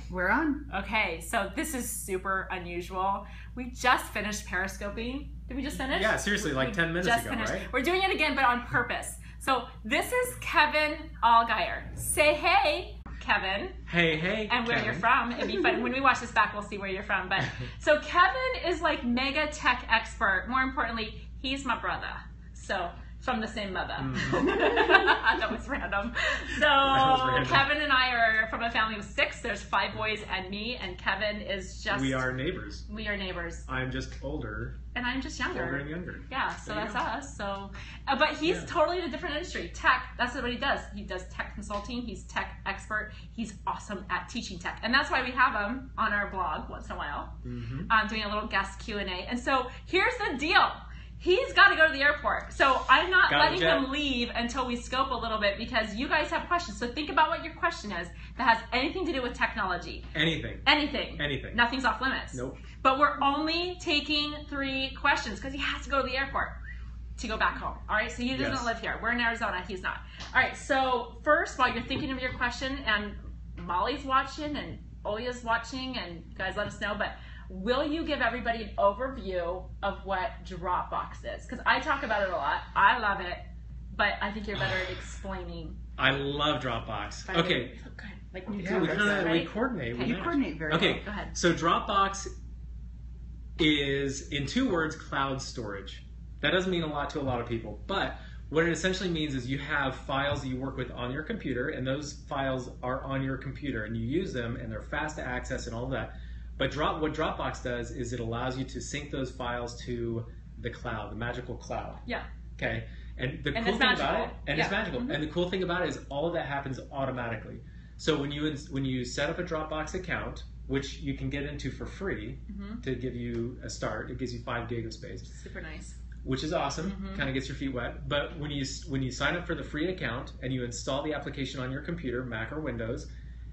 We're on. Okay, so this is super unusual. We just finished Periscoping. Did we just finish? Yeah, seriously, like 10 minutes ago, right? We're doing it again, but on purpose. So this is Kevin Allgaier. Say hey, Kevin. Hey, hey, and where Kevin. you're from. It'd be fun. When we watch this back, we'll see where you're from. But so Kevin is like mega tech expert. More importantly, he's my brother. So from the same mother. That was random. So Kevin and I are from a family of 6. There's 5 boys and me, and Kevin is just... We are neighbors. We are neighbors. I'm just older. And I'm just younger. Older and younger. Yeah, so that's us. So, but he's totally in a different industry. Tech, that's what he does. He does tech consulting. He's tech expert. He's awesome at teaching tech. And that's why we have him on our blog once in a while, doing a little guest Q&A. And so here's the deal. He's got to go to the airport. So I'm not letting him leave until we scope a little bit because you guys have questions. So think about what your question is that has anything to do with technology. Anything. Anything. Anything. Nothing's off limits. Nope. But we're only taking 3 questions because he has to go to the airport to go back home. All right, so he doesn't live here. We're in Arizona. He's not. All right, so first, while you're thinking of your question, and Molly's watching and Olya's watching, and you guys let us know, but will you give everybody an overview of what Dropbox is? Because I talk about it a lot. I love it, but I think you're better at explaining. I love Dropbox. Okay. Like we coordinate. Okay. You coordinate very well. Okay, go ahead. So Dropbox is, in 2 words, cloud storage. That doesn't mean a lot to a lot of people, but what it essentially means is you have files that you work with on your computer, and those files are on your computer, and you use them, and they're fast to access and all of that. But what Dropbox does is it allows you to sync those files to the cloud, the magical cloud. Yeah. Okay. And the cool thing about it, it's magical. And the cool thing about it is all of that happens automatically. So when you set up a Dropbox account, which you can get into for free to give you a start, it gives you 5 gig of space. Super nice. Which is awesome. Kind of gets your feet wet. But when you sign up for the free account and you install the application on your computer, Mac or Windows,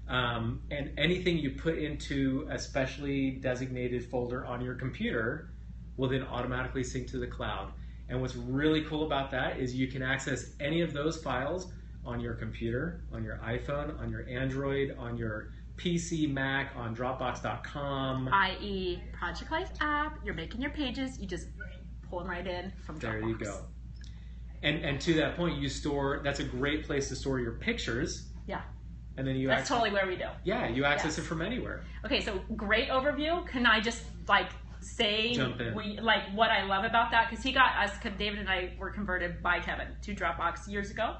and anything you put into a specially designated folder on your computer will then automatically sync to the cloud. And what's really cool about that is you can access any of those files on your computer, on your iPhone, on your Android, on your PC, Mac, on Dropbox.com. i.e. Project Life app, you're making your pages, you just pull them right in from Dropbox. There you go. And to that point, that's a great place to store your pictures. Yeah. And then that's totally where we do. Yeah, you access it from anywhere. Okay, so great overview. Can I just say what I love about that? Because David and I were converted by Kevin to Dropbox years ago.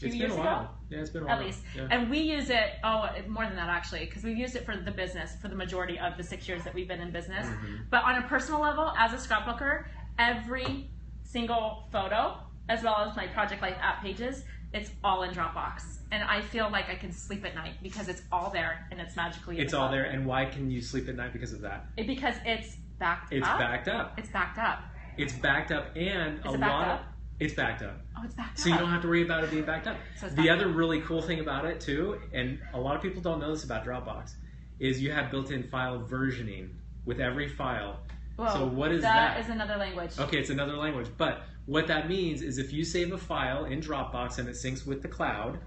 It's been a while. Yeah, it's been a while. At least. Yeah. And we use it, more than that actually, because we've used it for the business for the majority of the 6 years that we've been in business. But on a personal level, as a scrapbooker, every single photo, as well as my Project Life app pages, it's all in Dropbox. And I feel like I can sleep at night because it's all there and it's magically It's all there. And why can you sleep at night because of that? Because it's backed up. It's backed up. It's backed up. It's backed up, and Is it backed up? It's backed up. Oh, it's backed up. So you don't have to worry about it being backed up. So the other really cool thing about it too, and a lot of people don't know this about Dropbox, is you have built-in file versioning with every file. Whoa, so what is that? That is another language. Okay, it's another language. But what that means is if you save a file in Dropbox and it syncs with the cloud,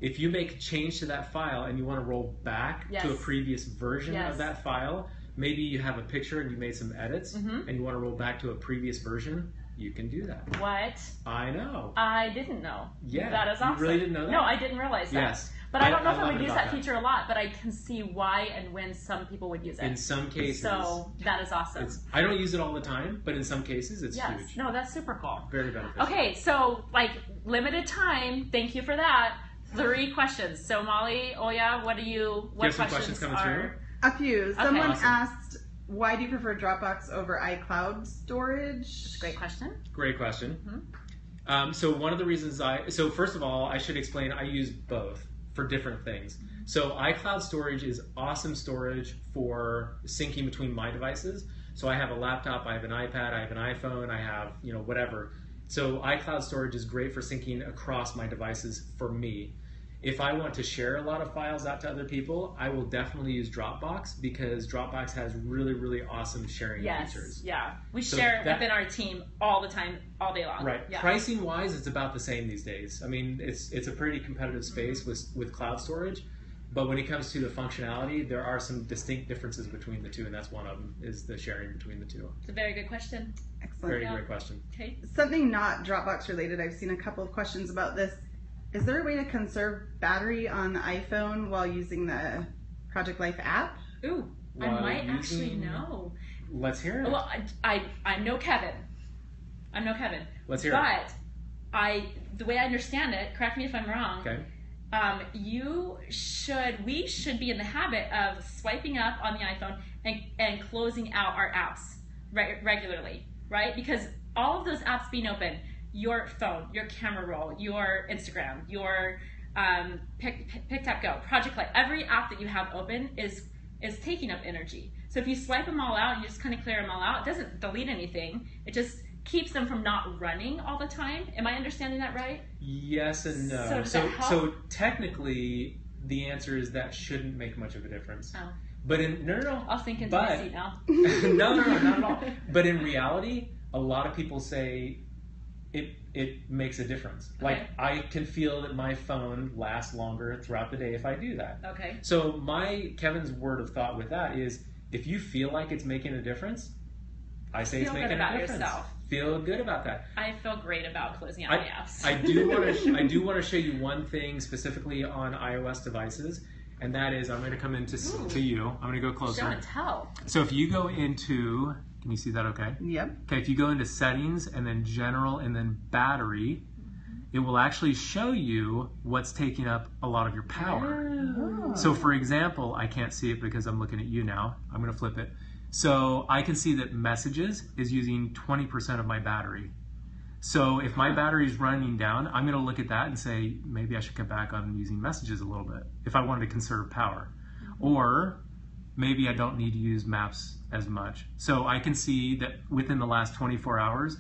if you make a change to that file and you want to roll back to a previous version of that file, maybe you have a picture and you made some edits and you want to roll back to a previous version, you can do that. What? I know. I didn't know. Yeah. That is awesome. You really didn't know that? No, I didn't realize that. Yes. But I don't know if I would use that feature a lot, but I can see why and when some people would use it. In some cases. So that is awesome. I don't use it all the time, but in some cases it's huge. No, that's super cool. Very beneficial. Okay, so limited time. Thank you for that. 3 questions. So Molly, Olya, what questions coming through? A few. Someone asked, why do you prefer Dropbox over iCloud storage? That's a great question. Great question. So one of the reasons so first of all, I should explain I use both for different things. So iCloud storage is awesome storage for syncing between my devices. So I have a laptop, I have an iPad, I have an iPhone, I have, whatever. So iCloud storage is great for syncing across my devices for me. If I want to share a lot of files out to other people, I will definitely use Dropbox because Dropbox has really, really awesome sharing features. Yeah. We share within our team all the time, all day long. Right. Yeah. Pricing wise, it's about the same these days. I mean, it's a pretty competitive space with cloud storage. But when it comes to the functionality, there are some distinct differences between the two, and that's one of them, is the sharing between the two. It's a very good question. Excellent. Very great question. Okay. Something not Dropbox related, I've seen a couple of questions about this. Is there a way to conserve battery on the iPhone while using the Project Life app? Ooh, While I might actually using- know. Let's hear it. Well, I'm no Kevin. I'm no Kevin. Let's hear it. But the way I understand it, correct me if I'm wrong. Okay. We should be in the habit of swiping up on the iPhone and closing out our apps regularly, right? Because all of those apps being open, your phone, your camera roll, your Instagram, your Pick Tap Go, Project Light, every app that you have open is taking up energy. So if you swipe them all out and you just kind of clear them all out, it doesn't delete anything. It just keeps them from not running all the time. Am I understanding that right? Yes and no. So does that help? So technically, the answer is that shouldn't make much of a difference. Oh. But no. I'll sink into my seat now. No, not at all. But in reality, a lot of people say it makes a difference. Okay. Like, I can feel that my phone lasts longer throughout the day if I do that. Okay. So Kevin's word of thought with that is, if you feel like it's making a difference, I say it's making a difference. Yourself. Feel good about that. I feel great about closing out the apps. I do want to show you one thing specifically on iOS devices, and that is, I'm going to come into to you. I'm going to go closer. Show and tell. So if you go into, can you see that okay? Yep. Okay, if you go into settings and then general and then battery, it will actually show you what's taking up a lot of your power. Oh. So for example, I can't see it because I'm looking at you now. I'm going to flip it. So I can see that messages is using 20% of my battery. So if my battery is running down, I'm going to look at that and say, maybe I should cut back on using messages a little bit if I wanted to conserve power. Or maybe I don't need to use maps as much. So I can see that within the last 24 hours,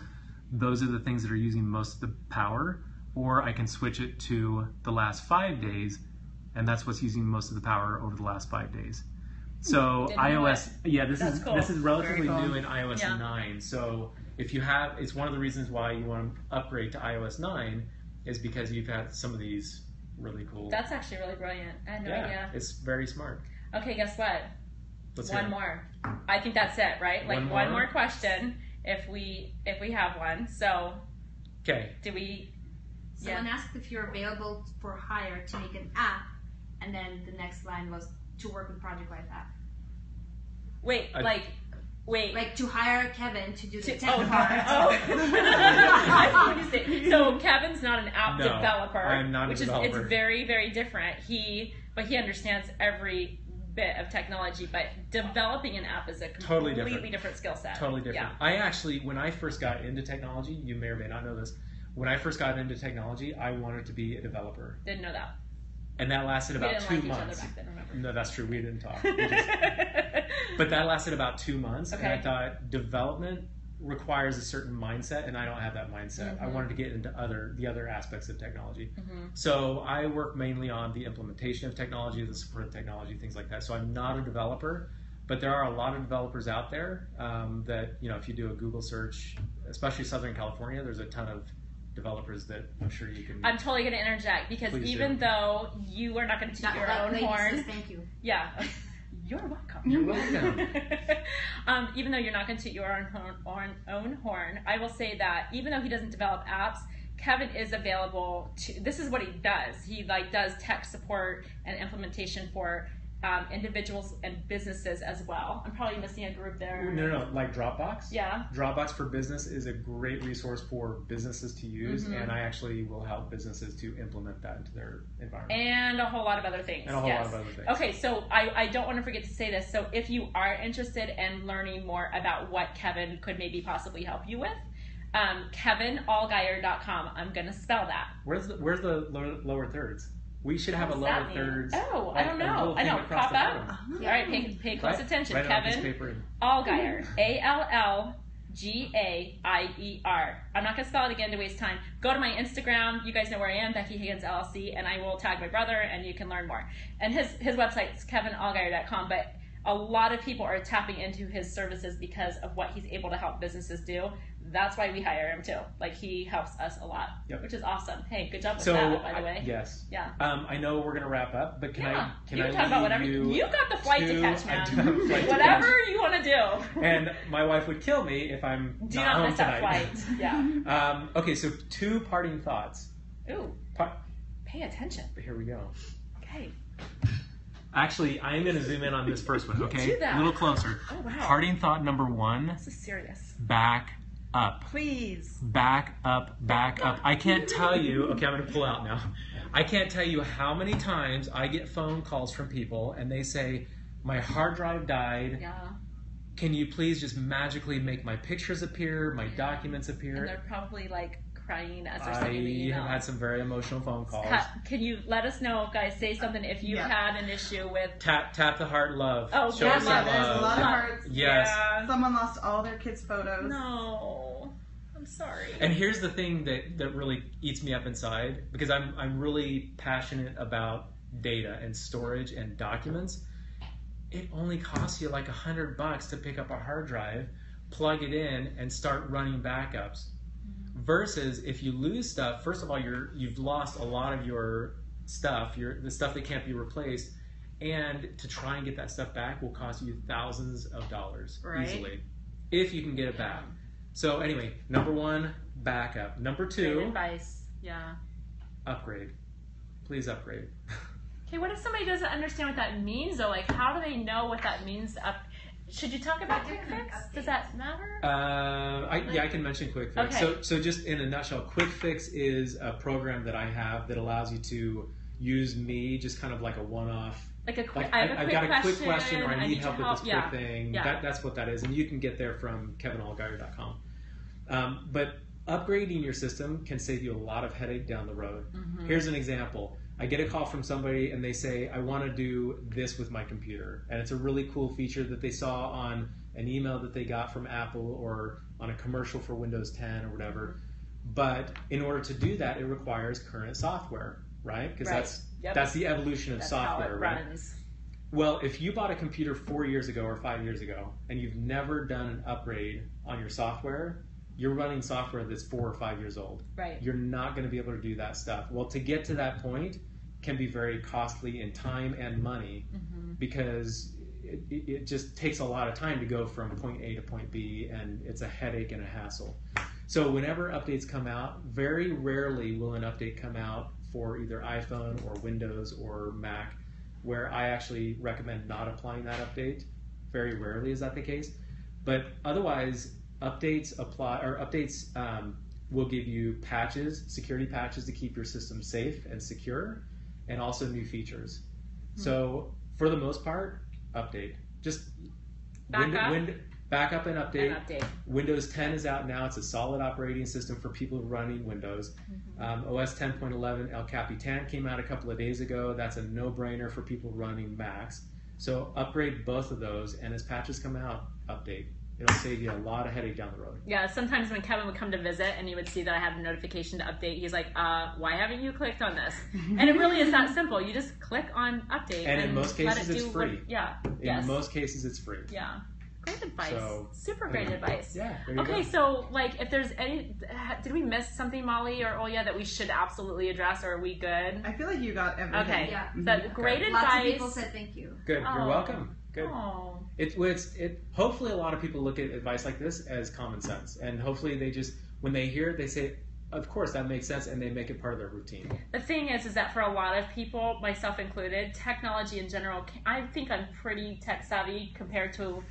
those are the things that are using most of the power. Or I can switch it to the last 5 days, and that's what's using most of the power over the last 5 days. So iOS, Cool. This is relatively Very cool. new in iOS 9. So if you have, it's one of the reasons why you want to upgrade to iOS 9 is because you've had some of these really cool. That's actually really brilliant. I had no idea. It's very smart. Okay, guess what? Let's hear One it. more. I think that's it, right? Like One one more? more question if we have one. So Okay. do we? Someone asked if you're available for hire to make an app, and then the next line was to work with Project Life app. Wait. Like to hire Kevin to do the tech Oh, part. I see what you say. So Kevin's not an app No, developer. I'm not a developer. It's very, very different. But he understands every bit of technology. But developing an app is a completely different skill set. Totally different. Yeah. I actually, when I first got into technology, you may or may not know this, when I first got into technology, I wanted to be a developer. Didn't know that. And that lasted about we didn't 2 like months. Each other back then, remember? No, that's true. We didn't talk. But that lasted about 2 months. Okay. And I thought development requires a certain mindset, and I don't have that mindset. Mm-hmm. I wanted to get into the other aspects of technology. Mm-hmm. So I work mainly on the implementation of technology, the support of technology, things like that. So I'm not a developer, but there are a lot of developers out there that, if you do a Google search, especially Southern California, there's a ton of developers that I'm sure you can. I'm totally going to interject because Please even do. though you are not going to toot your own horn, Thank you. yeah, you're welcome. You're welcome. Even though you're not going to toot your own horn, I will say that even though he doesn't develop apps, Kevin is available to. This is what he does. He does tech support and implementation for individuals and businesses as well. I'm probably missing a group there. No, like Dropbox. Yeah. Dropbox for Business is a great resource for businesses to use, and I actually will help businesses to implement that into their environment. And a whole lot of other things. And a whole lot of other things. Okay, so I don't want to forget to say this. So if you are interested in learning more about what Kevin could maybe possibly help you with, KevinAllgaier.com. I'm going to spell that. Where's the lower thirds? We should have a What does lower that mean? thirds. Oh, like I don't a know. little I thing know. across Pop the out. bottom. All right, pay close attention. Right on this Kevin paper. Allgaier. Allgaier. I'm not going to spell it again to waste time. Go to my Instagram. You guys know where I am, Becky Higgins LLC, and I will tag my brother, and you can learn more. And his website is kevinallgaier.com. But a lot of people are tapping into his services because of what he's able to help businesses do. That's why we hire him too. Like, he helps us a lot, which is awesome. Hey, good job with that, by the way. Yes. Yeah. I know we're gonna wrap up, but can I talk about whatever you got the flight to catch, man. I do have a flight to whatever catch. you want to do. And my wife would kill me if I'm do not home miss that tonight. flight. Yeah. Okay, so 2 parting thoughts. Ooh. Pay attention. Here we go. Okay. Actually, I'm going to zoom in on this first one, okay? Do that. A little closer. Oh, wow. Parting thought number 1. This is serious. Back up. Please. Back up, back up. I can't tell you, okay, I'm going to pull out now. I can't tell you how many times I get phone calls from people and they say, my hard drive died. Yeah. Can you please just magically make my pictures appear, my documents appear? And they're probably like crying as they're sending the email. I have had some very emotional phone calls. Can you let us know, guys? Say something if you've had an issue with tap the heart, love. Oh, Show yeah, us some there's a love. lot of hearts. Yes. Yeah. Someone lost all their kids' photos. No, I'm sorry. And here's the thing that really eats me up inside, because I'm really passionate about data and storage and documents. It only costs you like $100 to pick up a hard drive, plug it in, and start running backups. Versus if you lose stuff, first of all, you've lost a lot of your stuff, the stuff that can't be replaced, and to try and get that stuff back will cost you thousands of dollars easily, if you can get it back. So anyway, number 1, backup. Number 2, great advice. Yeah. Upgrade. Please upgrade. Okay, what if somebody doesn't understand what that means though? Like, how do they know what that means? Should you talk about Quick Fix? Does that matter? I can mention Quick Fix. Okay. So just in a nutshell, Quick Fix is a program that I have that allows you to use me just kind of like a one-off. Like a quick, Like, I have a I've quick got a quick question, or I need help with this quick Yeah. thing. Yeah. That's what that is. And you can get there from kevinallgaier.com. But upgrading your system can save you a lot of headache down the road. Mm-hmm. Here's an example. I get a call from somebody and they say, I want to do this with my computer. And it's a really cool feature that they saw on an email that they got from Apple or on a commercial for Windows 10 or whatever. But in order to do that, it requires current software, right? Because that's the evolution of software, how it right? runs. Well, if you bought a computer 4 years ago or 5 years ago and you've never done an upgrade on your software, you're running software that's 4 or 5 years old. Right. You're not going to be able to do that stuff. Well, to get to that point can be very costly in time and money, because it just takes a lot of time to go from point A to point B, and it's a headache and a hassle. So whenever updates come out, very rarely will an update come out for either iPhone or Windows or Mac where I actually recommend not applying that update. Very rarely is that the case. But otherwise, updates will give you patches, security patches to keep your system safe and secure, and also new features. So for the most part, update. Just back up and update. Windows 10 is out now. It's a solid operating system for people running Windows. OS 10.11 El Capitan came out a couple of days ago. That's a no-brainer for people running Macs. So upgrade both of those, and as patches come out, update. It'll save you a lot of headache down the road. Yeah, sometimes when Kevin would come to visit and he would see that I had a notification to update, he's like, why haven't you clicked on this? And it really is that simple. You just click on update. And in most cases, it's free. In most cases, it's free. Yeah. Great advice. So, super great advice. Yeah. There you okay, go. so like if there's any, did we miss something, Molly or Olya, that we should absolutely address, or are we good? I feel like you got everything. Okay. Yeah. So great advice. Lots of people said thank you. Good. You're welcome. Good. Oh. Hopefully a lot of people look at advice like this as common sense, and hopefully they just, when they hear it, they say, of course that makes sense, and they make it part of their routine. The thing is that for a lot of people, myself included, technology in general, I think I'm pretty tech savvy compared to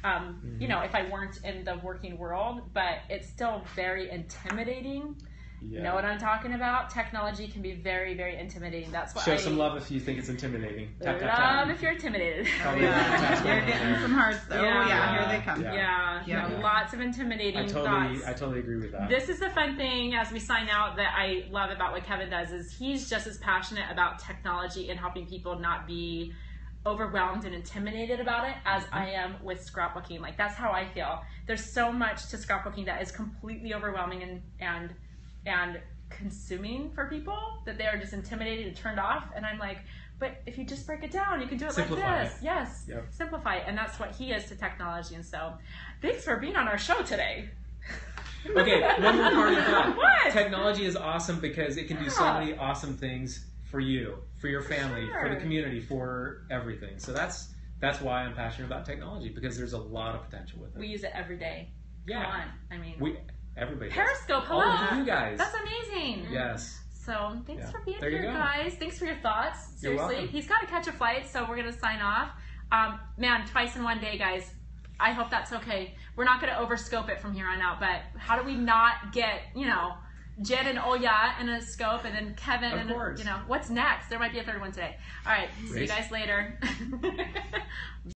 if I weren't in the working world, but it's still very intimidating. Yeah. Know what I'm talking about? Technology can be very, very intimidating. That's why Show some love if you think it's intimidating. Tap, tap, love tap. if you're intimidated. Oh, yeah. You're getting some hearts, though. Yeah, here they come. Yeah. Lots of intimidating thoughts. I totally agree with that. This is the fun thing as we sign out that I love about what Kevin does is he's just as passionate about technology and helping people not be overwhelmed and intimidated about it as I am with scrapbooking. Like, that's how I feel. There's so much to scrapbooking that is completely overwhelming and consuming for people that they are just intimidated and turned off. And I'm like, But if you just break it down, you can do it Simplify like this. it. Yes. Yep. Simplify it. And that's what he is to technology. And so, thanks for being on our show today. Okay, one more part of that. What? Technology is awesome because it can do so Yeah. many awesome things for you, for your family, for the Sure. community, for everything. So that's why I'm passionate about technology, because there's a lot of potential with it. We use it every day. Yeah. Come on. I mean, Everybody does. Periscope, hello. All of you guys. That's amazing. Yes. So thanks Yeah. for being There you here, go. guys. Thanks for your thoughts. You're Seriously, welcome. he's got to catch a flight, so we're gonna sign off. Man, twice in one day, guys. I hope that's okay. We're not gonna overscope it from here on out, but how do we not get, Jed and Oya in a scope, and then Kevin, Of and course. what's next? There might be a third one today. All right, see you Race. guys later.